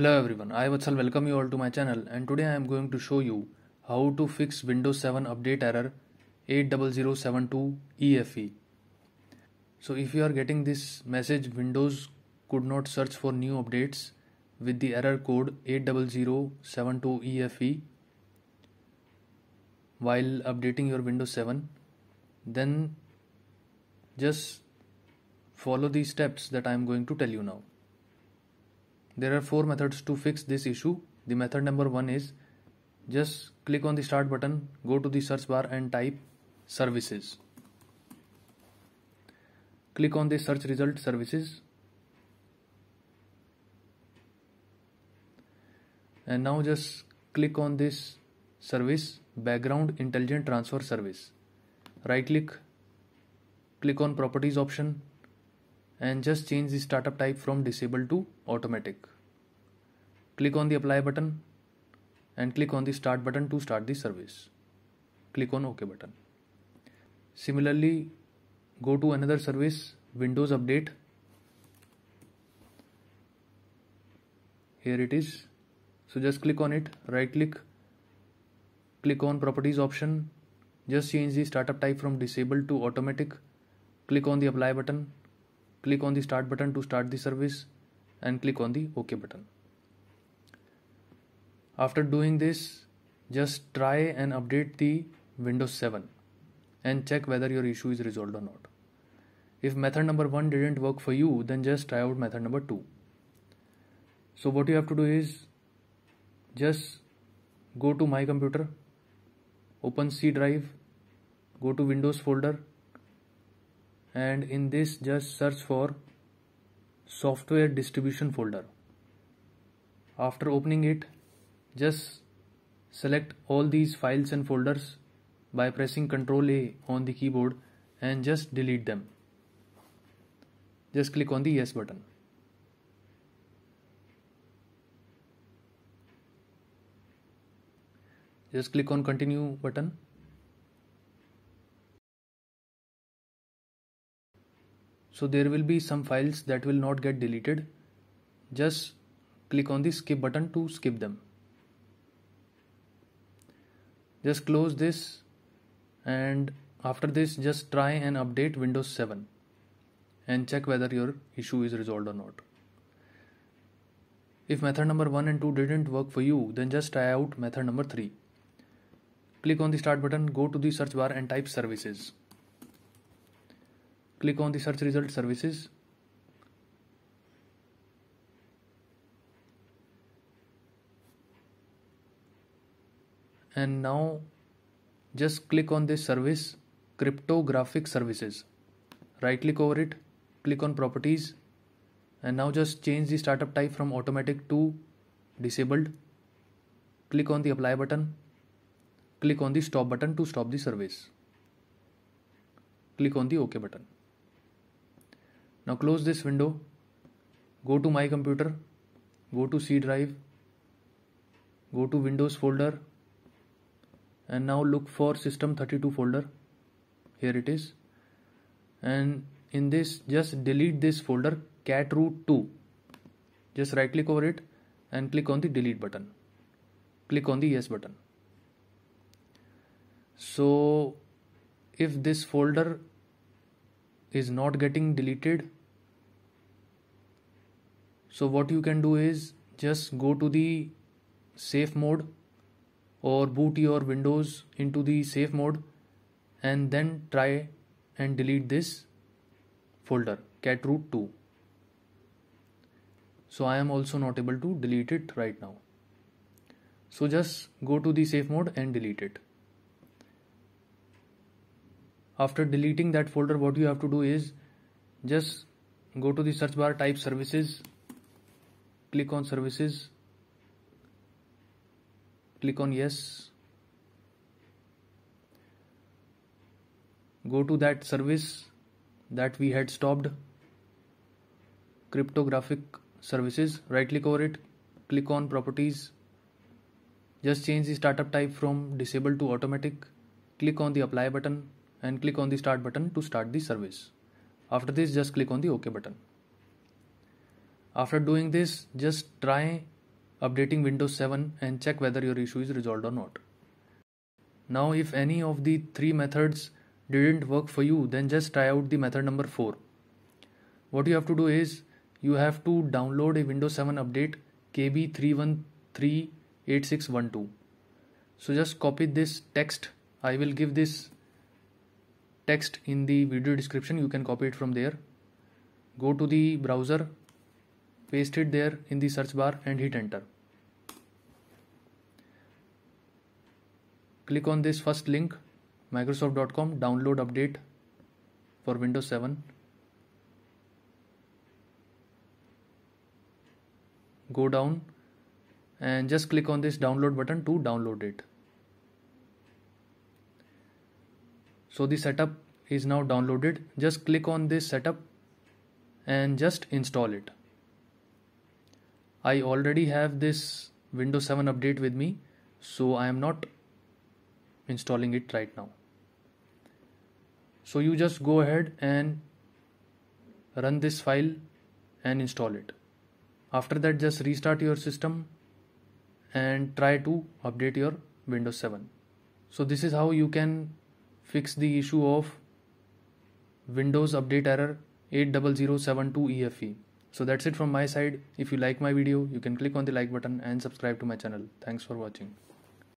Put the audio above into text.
Hello everyone, I Vatsal welcome you all to my channel, and today I am going to show you how to fix Windows 7 update error 80072 EFE. So if you are getting this message Windows could not search for new updates with the error code 80072 EFE while updating your Windows 7, then just follow these steps that I am going to tell you now. There are 4 methods to fix this issue. The method number 1 is just click on the start button, go to the search bar and type services. Click on the search result services. And now just click on this service, background intelligent transfer service. Right click on properties option and just change the startup type from disable to automatic. Click on the apply button and click on the start button to start the service. Click on OK button. Similarly, go to another service, Windows Update. Here it is. So just click on it, right click on properties option, just change the startup type from disable to automatic. Click on the apply button. Click on the start button to start the service and click on the OK button. After doing this, just try and update the Windows 7 and check whether your issue is resolved or not. If method number 1 didn't work for you, then just try out method number 2. So what you have to do is just go to My Computer, open C drive, go to Windows folder, and in this just search for software distribution folder. After opening it, just select all these files and folders by pressing Ctrl A on the keyboard and just delete them. Just click on the yes button. Just click on continue button. So there will be some files that will not get deleted. Just click on the skip button to skip them. Just close this, and after this just try and update Windows 7 and check whether your issue is resolved or not. If method number 1 and 2 didn't work for you, then just try out method number 3. Click on the start button, go to the search bar and type services. Click on the search result services. And now just click on this service, cryptographic services. Right click over it, click on properties, and now just change the startup type from automatic to disabled. Click on the apply button. Click on the stop button to stop the service. Click on the OK button. Now close this window, go to My Computer, go to C drive, go to Windows folder, and now look for System32 folder. Here it is. And in this, just delete this folder, catroot2. Just right click over it and click on the delete button. Click on the yes button. So if this folder is not getting deleted, so what you can do is just go to the safe mode or boot your Windows into the safe mode and then try and delete this folder, catroot2. So I am also not able to delete it right now. So just go to the safe mode and delete it. After deleting that folder, what you have to do is just go to the search bar, type services, click on services, click on yes, go to that service that we had stopped, cryptographic services, right click over it, click on properties, just change the startup type from disable to automatic, click on the apply button and click on the start button to start the service. After this, just click on the OK button. After doing this, just try updating Windows 7 and check whether your issue is resolved or not. Now if any of the 3 methods didn't work for you, then just try out the method number 4. What you have to do is you have to download a Windows 7 update KB3138612. So just copy this text. I will give this text in the video description. You can copy it from there. Go to the browser, paste it there in the search bar and hit enter. Click on this first link, microsoft.com download update for Windows 7. Go down and just click on this download button to download it. So the setup is now downloaded. Just click on this setup and just install it. I already have this Windows 7 update with me, so I am not installing it right now. So you just go ahead and run this file and install it. After that, just restart your system and try to update your Windows 7. So this is how you can fix the issue of Windows update error 80072EFE. So that's it from my side. If you like my video, you can click on the like button and subscribe to my channel. Thanks for watching.